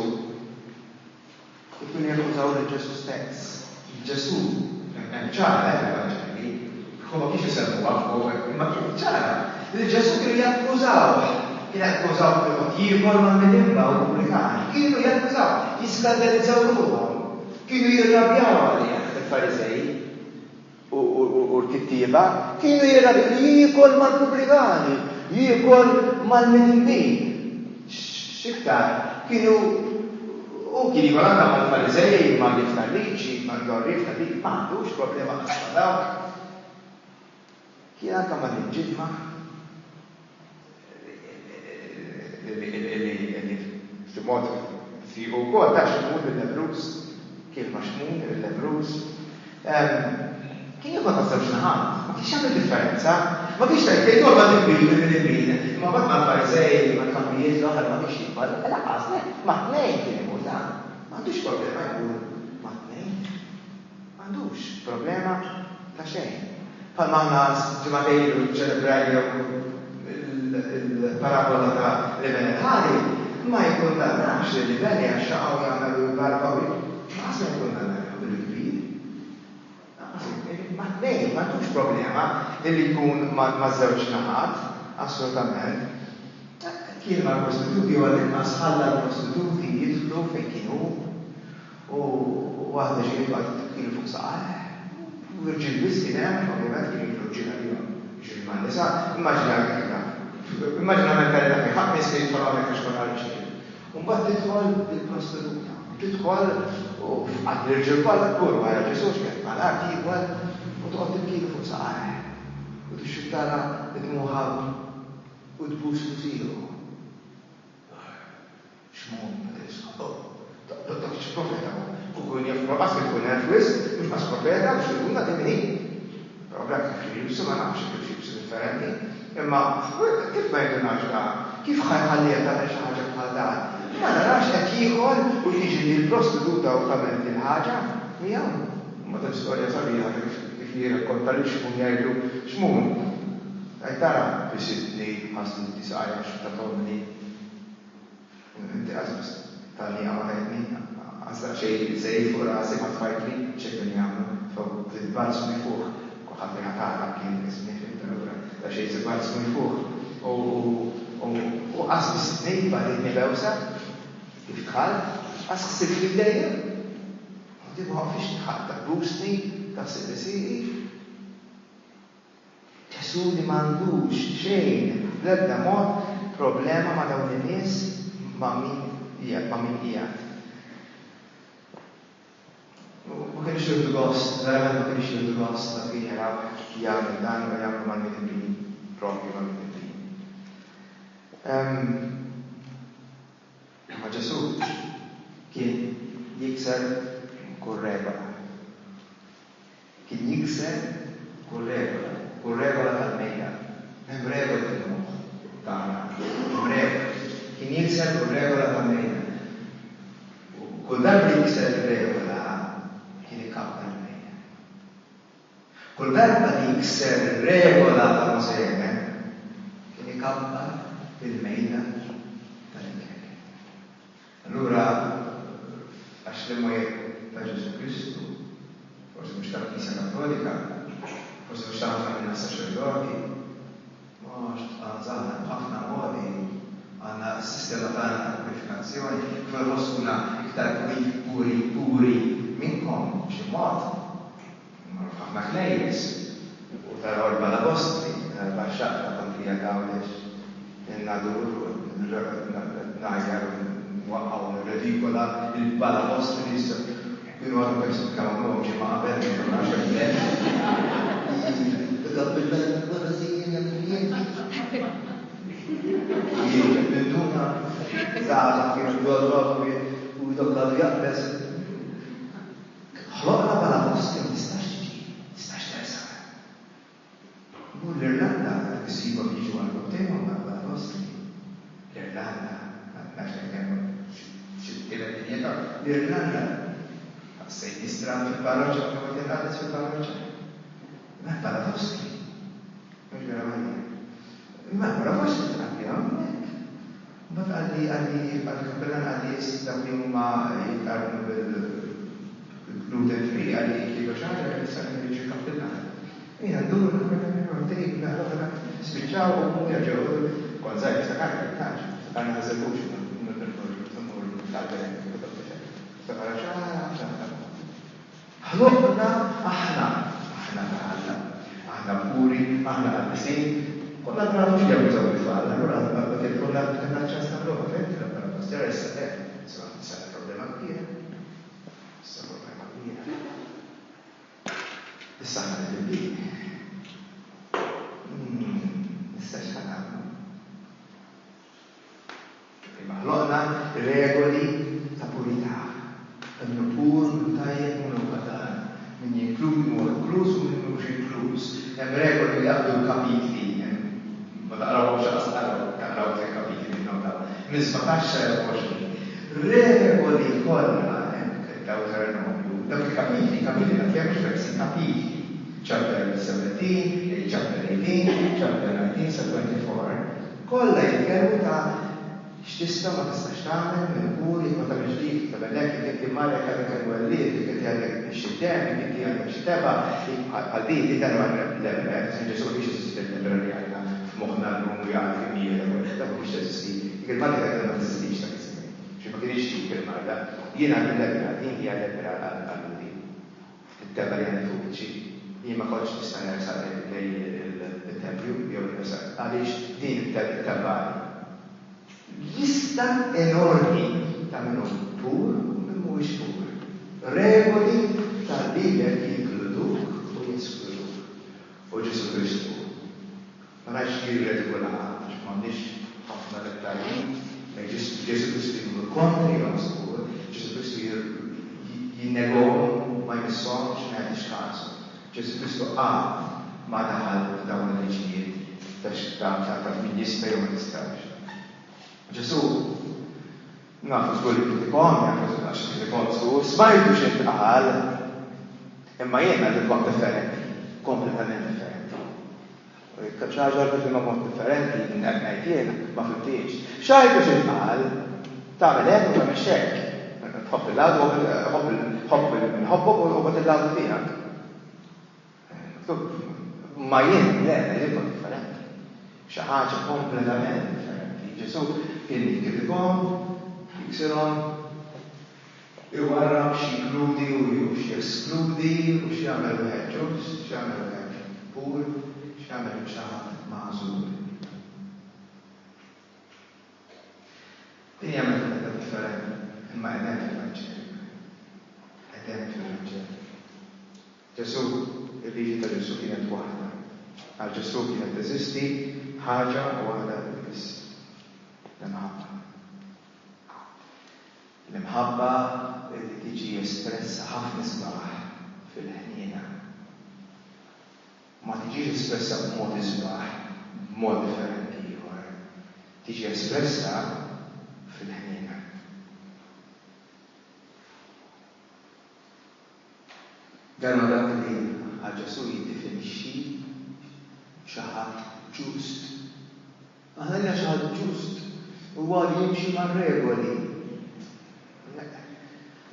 Speaker 1: ikun jakkużaw lil Ġesu stess. Ġesu ċara ċari, huma kif isemmu għafku, imma kif ċara. Ġesu kienu jakkużaw jiekol mal-medimba u l-Pubblikani, kienu jakkużaw, jiskandalizzaw ruhom, kienu jirrabjaw għalih il-Farisej u l-kittieba, kienu jirrabjaw jiekol mal-Pubblikani, jiekol mal-medimbi. Xiktar, kienu u kien jikol għandha mal-Farisej, ma' l-iftarliċi, ma' l-iftarliċi, ma' għandux problema għasma dawk. Kien għandha ma' l-ġidma li f'mod fi u kol ta' xmud il-Lebrus, kien ma' xmud il-Lebrus. Kien jikol ta' żewġ naħat, ma kienx għamil differenza, ma kienx ta' jgħidu ma' l-imbin, ma' bad ma' l-Farisej, ma' l-kambijiet l-oħra ma' kienx jibal, laqas, ma' t-nejn kien m'għandux problema jkun ma' tnejn. M'għandux problema ta' xejn. Bħal maħna ġimagħtejn ċelebrajna il-parabola ta' Leven il-Ħari, ma jkundannax li Leveni għax-xaqgħu jagħmlu l-barba u ma jkundannaw bil-kbir. Ma' tnejn m'għandux problema li jkun ma' żewġ naħat, assolutament. Kien ma' l-prostituti u għal-inqas ħalla l-prostituti jidħlu fejn kienu u għadda ġiri għad kienu fuq saqar. U rġil bis kien hemm, ovvjament kien jitloġġina li ġiri ma' nisa, immaġina kien immaġina mentalità fejn ħadd nies kien jitħol hawnhekk biex ma nagħmilx. U mbagħad tidħol il-prostituta. Tidħol u għad l-irġiel kollha kbur wara Ġesu x'kien mal-art jidħol u toqgħod tibkilu fuq saqar. U tixtieq tara id-dmuħa u tbus fusilu. X'mod ma tisqa' Dr. Profeta, u kun jafqas il-kun nerfwis, mux mas profeta, mux il-kun da timini. Problem kif jibsu, ma nafx kif jibsu differenti. Imma, kif ma jdunax da, kif ħajħalli ta' xaħġa bħal da. Ma narax qed jieħol u jiġi l-prostituta u tagħmel il-ħaġa, miegħu. Ma ta' storja sabiħa kif jirrakkonta li x'mun jgħidu x'mun. Tara bisidni ħaslu tisqajja x'ta' tomni. Inti għazbis tal-li għamadajtni, għazda xej zej fuq rasi ma tfajtli, ċekni għamlu, fuq il-balz mi fuq, kuħat li għatara kien ismi fil-talura, da xej il-balz mi fuq, u għazbis nejba li nibewsa, kif kalt, għas ħsib li dejjem. Għaddi ma fiex tħadd ta' brusni, ta' s-sibisiri. Ġesu li m'għandux xejn, bl-ebda mod, problema ma' dawn in-nies ma' min qiegħed. Ma kienx jieħdu gost, verament ma kienx jieħdu gost ta' kien jaraw jagħmel dan u jagħmlu mal-midibrin, propju mal-midibrin. Ma Ġesu kien jikser kull regola. Kien jikser kull regola tal-mejda. Hemm regola fil-moħħ tagħna. Hemm regola. Kien jikser kull regola tal-mejda. Kull darba jikser ir-regola kien ikkappar il-mejda. Kull darba jikser ir-regola tal-Mosè kien ikkappar il-mejda tal-Inkjel. Allura għax l-imwiet ta' Ġesu Kristu, forse mhux tal-Knisja Kattolika, forse mhux tal-familja saċerdoti, mhux għanżalna ħafna modi, għandna s-sistema tagħna ta' purifikazzjoni, kif ħossuna iktar puri minnkom xi mod. Marruf ħafna knejjes u tal-orba l-apostoli, tal-baxxaq ta' kontrija għawlex, in-nadur, n-najar, waqqaw redikola il-bala apostoli kienu għadu persu kamamu ġimma qabel minn għaxem Għabbil-bel, għarrazin, għabbil-jien. Jibduna, zaħla, kienu għadrobu, u jdokkadu jaqbez. ħloqna bħala posti, nistax tersa. U l-Irlanda, s-sibu bieġu għal-kottema, bħala posti. L-Irlanda, għaxem kemmu, l-Irlanda, għassej nistran fil-parroċa, kemmu t-għadis fil-parroċa. Ma bħala posti. Mux għaramani. Ma bħala posti t-għabbi għamnek. Ma għalli-kappellan għalli jistabli huma jitqarnu bil-gluten free għalli kienu ċaġa għalli s-sarni bieġi kappellan. Jina d-dur, għantejk, għalli spiċċaw u mu jaġaw, kon zaħi, s-sakarni għattaġ, s-sakarni għazzabuċ, ħloqna aħna puri, aħna għal-bisin, konna għadna mux jgħu jgħu jfall, allora konna ċans nagħmluha fenti, la postera issa sa problema kbira. Issa problema kbira. Issa ħana l-bini. Issa xħana. Imma ħloqna regoli ta' purità. Minnu pur, minnu tajjeb, minnu qatar. Min jinklus u minnu mhux inkluż. Hemm regoli li għabdu l-kapitli. Ma taqrawhomx taqraw il-kapitli minnu. Minn 17-20. Regoli kollha Deuteronomju. Dak il-kapitli ta' kemm versi kapitli. Chapter 17, chapter 18, chapter 19 sa 24. Kollha jitkellmu ta' x'tista' ma tistax tagħmel minn puri ma tagħmel ġdid, tabellek inti marek għandek il-wellied, inti għandek ix-xittem, inti għandek x'teba, għaddi li dan l-ebra, Ġesu biex isistir l-ebra li għandna f'moħħna l-lum u jgħid kimijiet, dak mhux teżisti. Il-malli dak ma teżistix dak ismi. Xi ma kienx dik il-marda, jiena l-ebra, din hija l-ebra għal-ludi. It-teba li għandi fuq iċi. Jien ma kontx nista' nersaq il-tempju jew nersaq għaliex din it-teba lista enormi ta' minnu pur u minn mhuwiex pur. Regoli tal-Bibel jinkluduk u jeskludu. U Ġesu Kristu. Ma nafx jirregolha għax m'għandix ħafna dettalji, ma Ġesu Kristu jkunu kontri għal skur, Ġesu Kristu jinnegom ma jmissomx m'għandix kasu. Ġesu Kristu ma daħal f'dawn il-liġijiet ta' min jista' jew ma jistax. Ġesu, nafu żgur li kritikom, għax kritikom żgur, smajtu xejn tqal, imma jiena li kont differenti, kompletament differenti. Xi ħaġa li ma kont differenti, ngħid jiena ma fimtix. Xajtu xejn tqal, tagħmel hekk u tagħmel xekk. Tħobb il-ladu, nħobbok u qod il-ladu tiegħek. Ma jien, le kont differenti. Xi ħaġa kompletament differenti. Ġesu kien kritikom, Jiksirom iwarrab x'jinkludi u x'jeskludi u x'jagħmel wieħed ġust, x'jagħmel wieħed pur, x'jagħmel xi ħadd magħżul. Din hija meta differenti, imma qegħdin fil-Vanġel. Qegħdin fil-Vanġel. Ġesu, il-liġi ta' Ġesu kienet waħda. Għal Ġesu kienet teżisti ħaġa waħda biss. L-imħabba. L-imħabba li tiġi espressa ħafna sbaħ fil-ħniena. Ma tiġix espressa b'mod isbaħ, b'mod differenti ieħor. Tiġi espressa fil-ħniena. Dan huwa dak li għal Ġesu jiddefinixxi xi ħadd ġust. Aħna għandna xi ħadd ġust huwa li jimxi mar-regoli.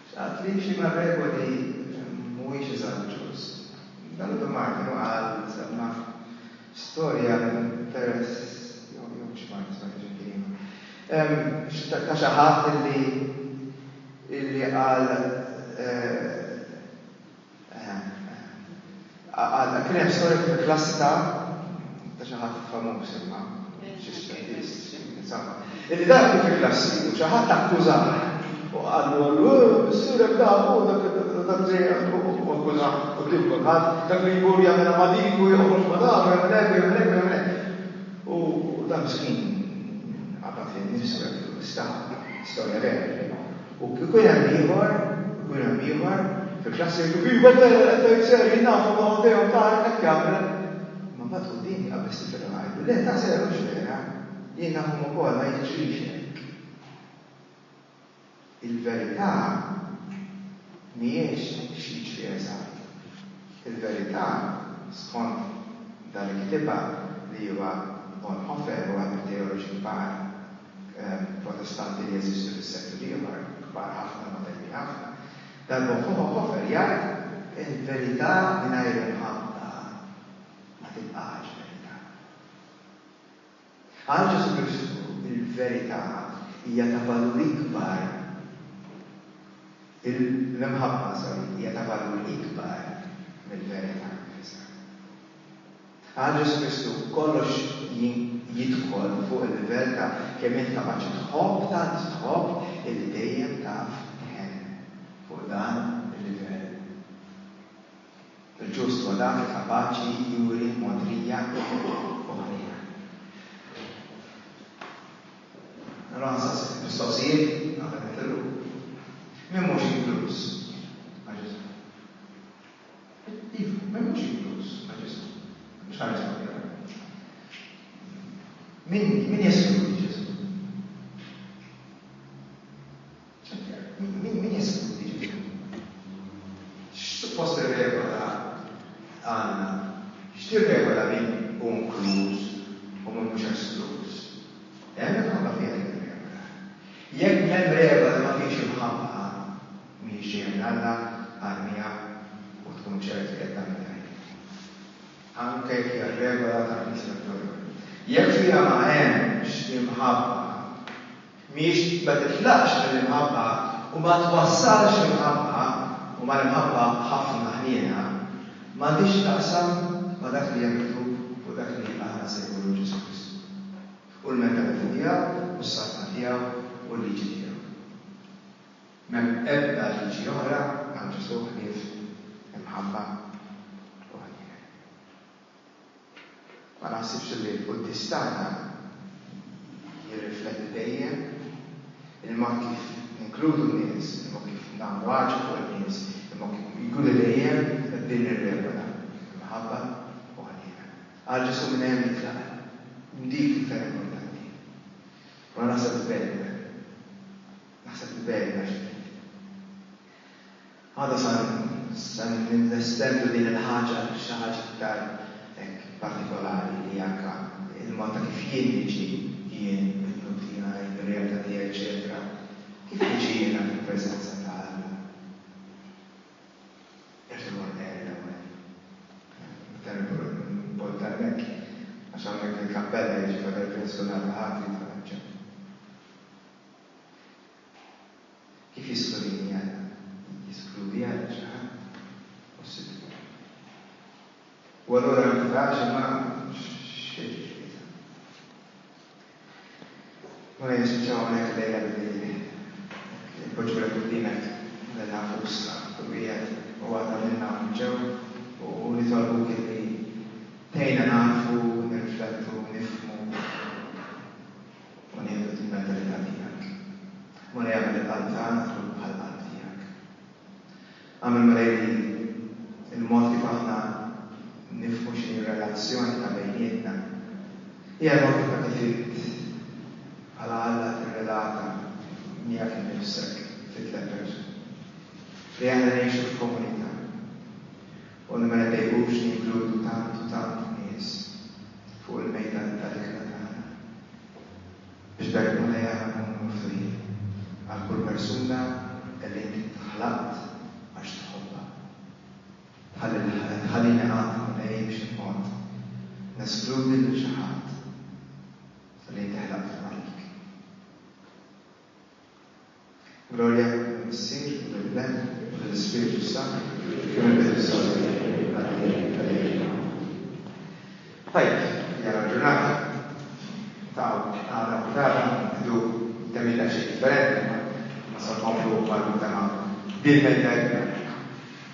Speaker 1: X'għad li jimxi mar-regoli mhuwiex eżatt ġust. Dan huwa Martin qal semma storja interess jew x'mart ta' xi ħadd illi qal kien hemm storja fil-klassi ta' xi ħadd famuż imma illi dak fil-klassi u xi ħadd akkużah u qalu s-sura b'dak u dak żejjed u akkużah u kif kulħadd dak li jmur jagħmel ma' dik u joħroġ ma' dak u jagħmel hekk u jagħmel hekk u jagħmel hekk. U dan miskin qabad fin-nifsu storja vera. U kien hemm ieħor fil-klassi jgħidu iva vera qed seri nafu ma' ħdejhom tagħek hekk jagħmel. Ma mbagħad qudiemi qabel stifel ngħidu le ta' seru mhux vera. Jien nafhom ukoll ma jiġrix hekk. Il-verità mhijiex x'jiġri eżatt. Il-verità skont dan il-kitba li huwa Bonhoeffer huwa teoloġi kbar protestanti li jeżistu fis-seklu ieħor kbar ħafna moderni ħafna. Dan Bonhoeffer jgħid il-verità mingħajr il-ħabba ma tibqax verità. Għal Ġesu Kristu il-verità hija ta' valur ikbar. L-imħabba hija ta' valur ikbar mill-verità. Għal Ġesu Kristu kollox jidħol fuq il-livell ta' kemm int kapaċi tħobb illi dejjem taf fuq dan il-livell. Il-ġust huwa dak kapaċi juri modrija oħrija. Allora mistoqsijiet nagħmel nitillu. Min mhux inkluż ma' Ġesu. Min mhux inkluż ma' Ġesu. Mhux ħares ma' min jeskludi Ġesu? Min jeskludi Ġesu? X'suppost ir-regola għandna? X'tir-regola min hu inkluż u min mhux eskluż? Hemm imħabba fiha dik ir-regola. Jekk hemm regola li ma fiex imħabba mhijiex ġejja Alla għalmija u tkun ċert li qed tagħmel anke jekk hija regola tal-Knisja Kattolika. Jekk fiha ma hemmx imħabba mhijiex ma titlaqx mill-imħabba u ma twassalx imħabba u ma l-imħabba ħafna ħniena m'għandix taqsam ma' dak li hemm miktub u dak li aħna segwu Ġesu Kristu. U l-mentalità tiegħu u s-satna tiegħu u l-liġi tiegħu. M'hemm ebda liġi oħra għal Ġesu ħlief imħabba u ħniena. Ma naħsibx li l-Buddistana jirrifletti dejjem il-mod kif inkludu n-nies, il-mod kif nagħmlu ħaġa fuq in-nies, il-mod kif inkludu dejjem din ir-regola imħabba u ħniena. Għal Ġesu minn hemm jitlaq dik iktar importanti. U naħseb il-belna. Naħseb il-belna x'fit. Għada san nestendu din il-ħaġa xi ħaġa iktar partikolari li anka il-mod ta' kif jien niġi jien il-nutina, il-realtà tiegħi, eċetera. Kif niġi jiena fil-preżenza ta' Alla. Irtu orderi l-ewwel. Meta importanti għax hawnhekk il-kappella jiġi fadel personali ħadd li tfaċċa. kif jiskludini għadna? Jiskludi għadna ċaħat? Possibli. U għallura n-fraċ ma xieġiġ. Ma jisċaw għanek lejla billi il-poġbra kullimet l-nafusta kullijet u għadna minna ġew u li tolbu kelli tejna nafu, nirriflettu, nifmu u nieħdu il-mentalità tiegħek. U nagħmel il-qalbtan u bħal-qalb tiegħek. Għamil malejli il-mod kif aħna nifmu xi relazzjoni ta' bejnietna. Hija l-mod ta' kif bħala Alla tirrelata miegħek innifsek fit-tliet persuni. Li aħna ngħixu f'komunità. U li ma nedejbux ninkludu tant nies fuq il-mejda tal-ikna tagħna. Biex bekk ma jagħmlu mufri għal kull persuna li inti tħlaqt għax tħobba. Ħallina għandna ma ngħix il-mod neskludi lil xi ħadd li inti ħlaqt għalik. Gloria l-Missir, u l-Ibn, u l-Ispiritu Santo, kif il-Bisogni. Tajb, jara ġurnata ta' għadha putata għidu temilla xie differenti ma sa' komplu għal-mutama bil-mejda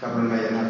Speaker 1: kabru l-mejda